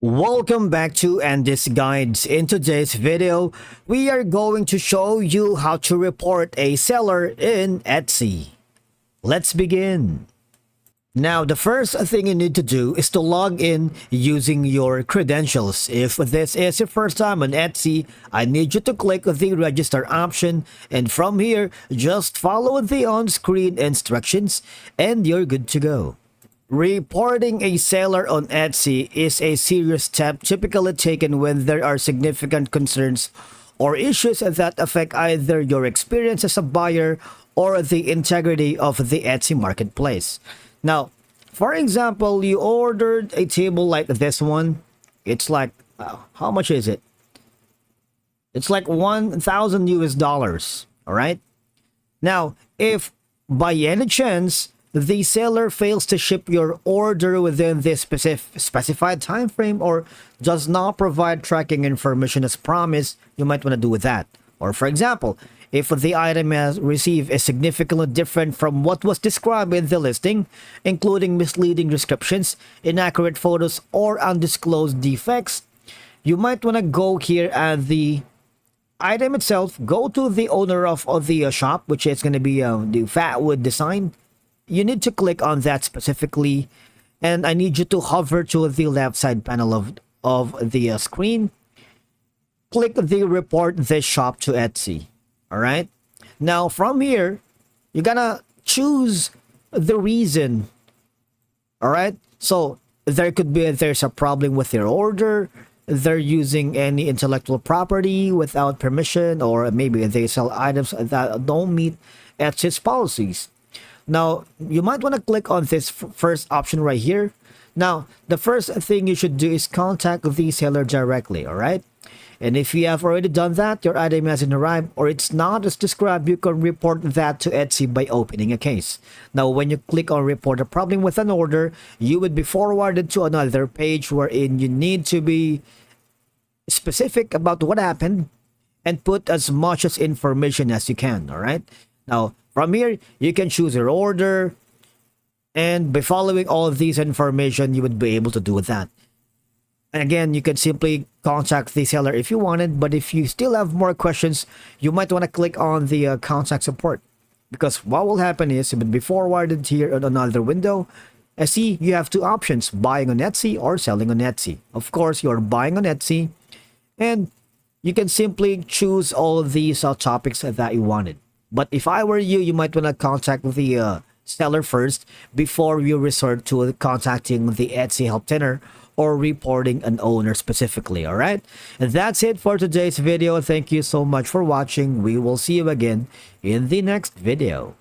Welcome back to Andy's Guides. In today's video, we are going to show you how to report a seller in Etsy. Let's begin. Now, the first thing you need to do is to log in using your credentials. If this is your first time on Etsy, I need you to click the register option, and from here, just follow the on-screen instructions and you're good to go. Reporting a seller on Etsy is a serious step typically taken when there are significant concerns or issues that affect either your experience as a buyer or the integrity of the Etsy marketplace. Now, for example, you ordered a table like this one. It's like, how much is it? It's like 1,000 US dollars. All right. Now, if by any chance the seller fails to ship your order within this specified time frame or does not provide tracking information as promised, you might want to do with that. Or for example, if the item has received is significantly different from what was described in the listing, including misleading descriptions, inaccurate photos, or undisclosed defects, you might want to go here at the item itself, go to the owner of the shop, which is going to be the Fatwood Design. You need to click on that specifically, and I need you to hover to the left side panel of the screen. Click the report this shop to Etsy. All right. Now from here, you're gonna choose the reason. All right. So there's a problem with their order. They're using any intellectual property without permission, or maybe they sell items that don't meet Etsy's policies. Now, you might want to click on this first option right here. Now, the first thing you should do is contact the seller directly, all right? And if you have already done that, your item hasn't arrived or it's not as described, you can report that to Etsy by opening a case. Now, when you click on report a problem with an order, you would be forwarded to another page wherein you need to be specific about what happened and put as much as information as you can, all right? Now, from here, you can choose your order, and by following all of these information, you would be able to do that. And again, you can simply contact the seller if you wanted, but if you still have more questions, you might want to click on the contact support, because what will happen is it would be forwarded here on another window. As see, you have two options, buying on Etsy or selling on Etsy. Of course, you're buying on Etsy, and you can simply choose all of these topics that you wanted. But if I were you, you might want to contact the seller first before you resort to contacting the Etsy help center or reporting an owner specifically, all right? And that's it for today's video. Thank you so much for watching. We will see you again in the next video.